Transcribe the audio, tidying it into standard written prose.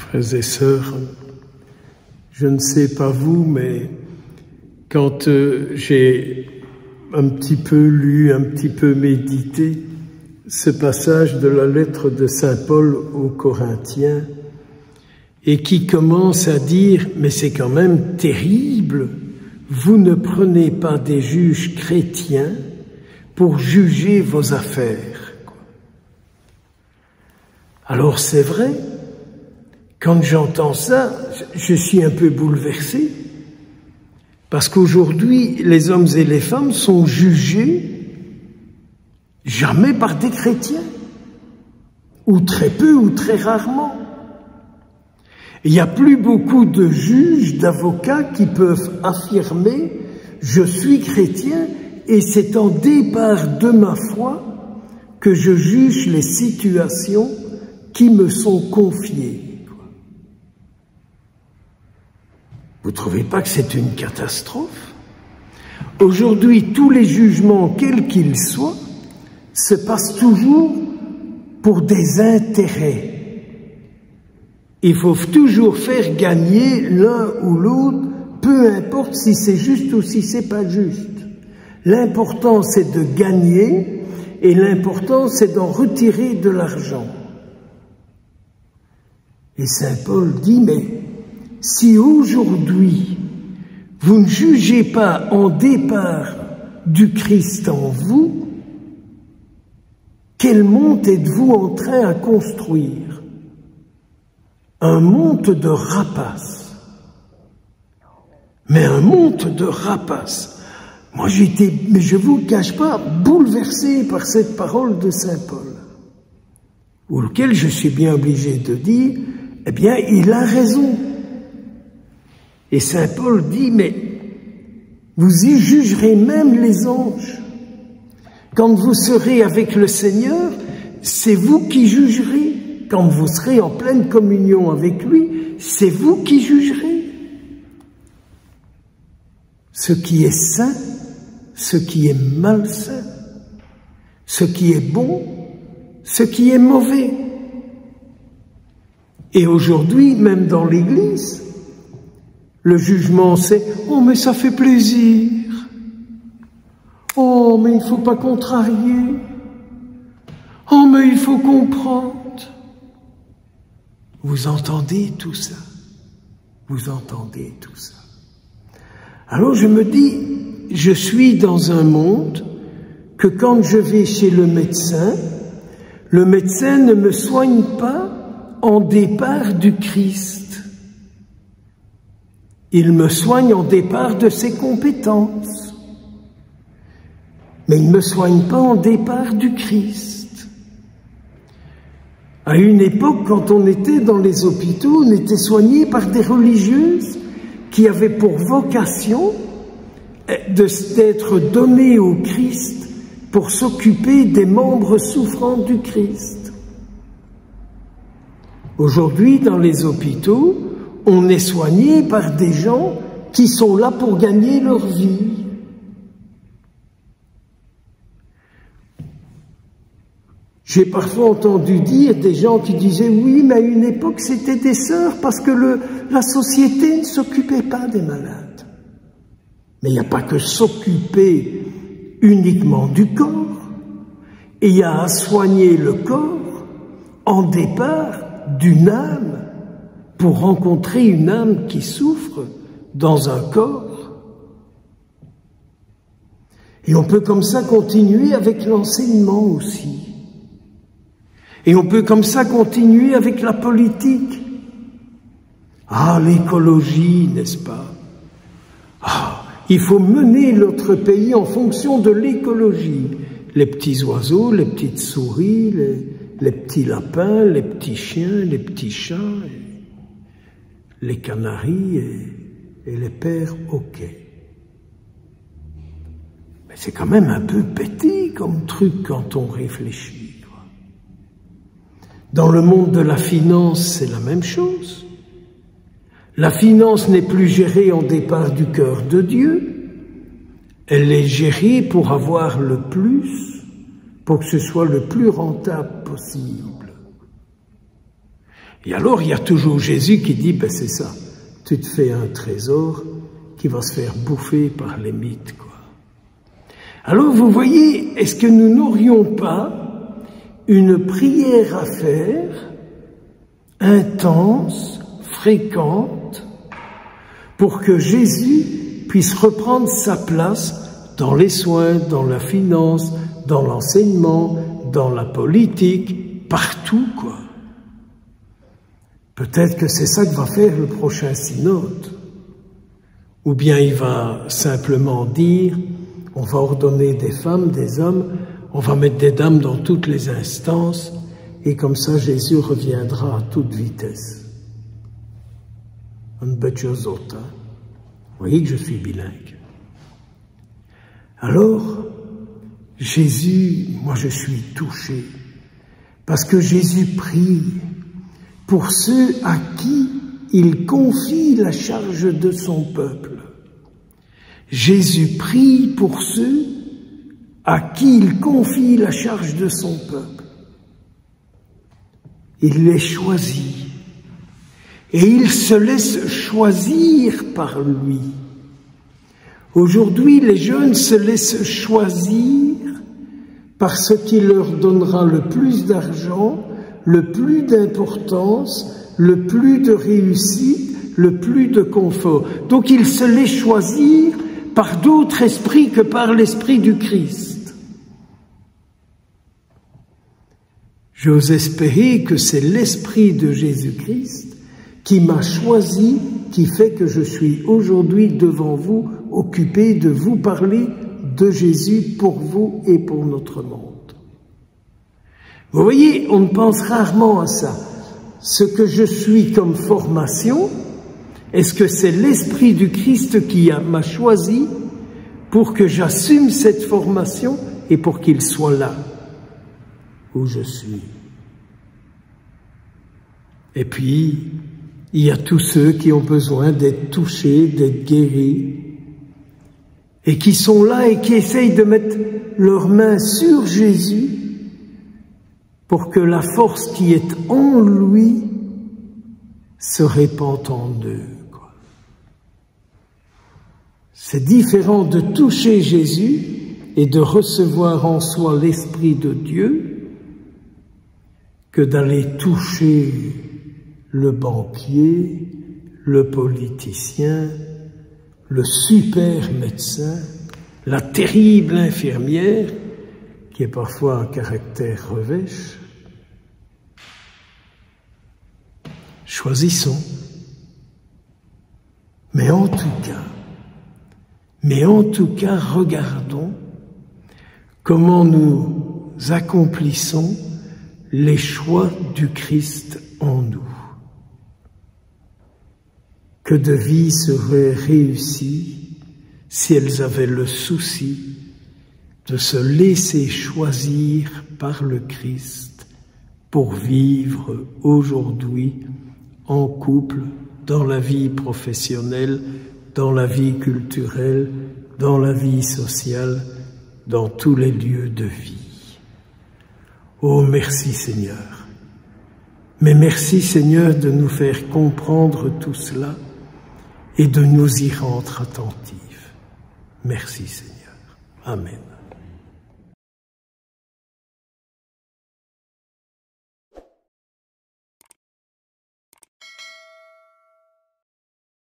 Frères et sœurs, je ne sais pas vous, mais quand j'ai un petit peu lu, un petit peu médité ce passage de la lettre de saint Paul aux Corinthiens, et qui commence à dire « mais c'est quand même terrible, vous ne prenez pas des juges chrétiens pour juger vos affaires. » Alors c'est vrai, quand j'entends ça, je suis un peu bouleversé, parce qu'aujourd'hui, les hommes et les femmes sont jugés jamais par des chrétiens, ou très peu, ou très rarement. Il n'y a plus beaucoup de juges, d'avocats qui peuvent affirmer « je suis chrétien et c'est en départ de ma foi que je juge les situations qui me sont confiées. » Vous ne trouvez pas que c'est une catastrophe? Aujourd'hui, tous les jugements, quels qu'ils soient, se passent toujours pour des intérêts. Il faut toujours faire gagner l'un ou l'autre, peu importe si c'est juste ou si c'est pas juste. L'important, c'est de gagner et l'important, c'est d'en retirer de l'argent. Et saint Paul dit, mais si aujourd'hui, vous ne jugez pas en départ du Christ en vous, quel monde êtes-vous en train à construire? Un monde de rapaces. Mais un monde de rapaces. Moi, j'étais, mais je vous le cache pas, bouleversé par cette parole de saint Paul, auquel je suis bien obligé de dire, eh bien, il a raison. Et saint Paul dit, mais vous y jugerez même les anges. Quand vous serez avec le Seigneur, c'est vous qui jugerez. Quand vous serez en pleine communion avec lui, c'est vous qui jugerez. Ce qui est saint, ce qui est malsain, ce qui est bon, ce qui est mauvais. Et aujourd'hui, même dans l'Église, le jugement c'est « Oh, mais ça fait plaisir. Oh, mais il ne faut pas contrarier. Oh, mais il faut comprendre. » Vous entendez tout ça? Vous entendez tout ça? Alors je me dis, je suis dans un monde que quand je vais chez le médecin ne me soigne pas en départ du Christ. Il me soigne en départ de ses compétences. Mais il ne me soigne pas en départ du Christ. À une époque, quand on était dans les hôpitaux, on était soigné par des religieuses qui avaient pour vocation d'être données au Christ pour s'occuper des membres souffrants du Christ. Aujourd'hui, dans les hôpitaux, on est soigné par des gens qui sont là pour gagner leur vie. J'ai parfois entendu dire des gens qui disaient « oui, mais à une époque, c'était des sœurs parce que la société ne s'occupait pas des malades. » Mais il n'y a pas que s'occuper uniquement du corps. Et il y a à soigner le corps en départ d'une âme pour rencontrer une âme qui souffre dans un corps. Et on peut comme ça continuer avec l'enseignement aussi. Et on peut comme ça continuer avec la politique. Ah, l'écologie, n'est-ce pas? Ah, il faut mener notre pays en fonction de l'écologie. Les petits oiseaux, les petites souris, les petits lapins, les petits chiens, les petits chats, les canaris et les pères hoquets. Mais c'est quand même un peu pété comme truc quand on réfléchit. Dans le monde de la finance, c'est la même chose. La finance n'est plus gérée en départ du cœur de Dieu. Elle est gérée pour avoir le plus, pour que ce soit le plus rentable possible. Et alors, il y a toujours Jésus qui dit, ben c'est ça, tu te fais un trésor qui va se faire bouffer par les mythes, quoi. Alors, vous voyez, est-ce que nous n'aurions pas une prière à faire, intense, fréquente, pour que Jésus puisse reprendre sa place dans les soins, dans la finance, dans l'enseignement, dans la politique, partout, quoi. Peut-être que c'est ça que va faire le prochain synode. Ou bien il va simplement dire, on va ordonner des femmes, des hommes, on va mettre des dames dans toutes les instances, et comme ça Jésus reviendra à toute vitesse. Un beetje zot, hein. Vous voyez que je suis bilingue. Alors, Jésus, moi je suis touché, parce que Jésus prie pour ceux à qui il confie la charge de son peuple. Jésus prie pour ceux à qui il confie la charge de son peuple. Il les choisit et il se laisse choisir par lui. Aujourd'hui, les jeunes se laissent choisir par ce qui leur donnera le plus d'argent, le plus d'importance, le plus de réussite, le plus de confort. Donc ils se laissent choisir par d'autres esprits que par l'esprit du Christ. J'ose espérer que c'est l'esprit de Jésus-Christ qui m'a choisi, qui fait que je suis aujourd'hui devant vous, occupé de vous parler de Jésus pour vous et pour notre monde. Vous voyez, on pense rarement à ça. Ce que je suis comme formation, est-ce que c'est l'Esprit du Christ qui m'a choisi pour que j'assume cette formation et pour qu'il soit là où je suis? Et puis, il y a tous ceux qui ont besoin d'être touchés, d'être guéris, et qui sont là et qui essayent de mettre leurs mains sur Jésus pour que la force qui est en lui se répande en eux. C'est différent de toucher Jésus et de recevoir en soi l'Esprit de Dieu que d'aller toucher le banquier, le politicien, le super médecin, la terrible infirmière, qui est parfois un caractère revêche. Choisissons. Mais en tout cas, regardons comment nous accomplissons les choix du Christ en nous. Que de vies seraient réussies si elles avaient le souci de se laisser choisir par le Christ pour vivre aujourd'hui en couple, dans la vie professionnelle, dans la vie culturelle, dans la vie sociale, dans tous les lieux de vie. Oh, merci Seigneur. Mais merci Seigneur de nous faire comprendre tout cela et de nous y rendre attentifs. Merci Seigneur. Amen.